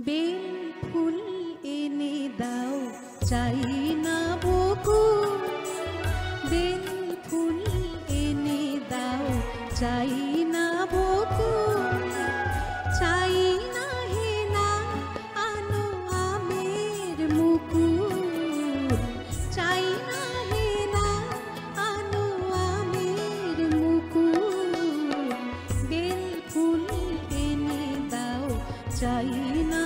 bell ফুল এনে দাও চাই না বকুল, বেল ফুল এনে দাও চাই না বকুল, চাই না হে না আনো আমের মুকুল, চাই না হে না আনো আমের মুকুল, বেল ফুল এনে দাও চাই না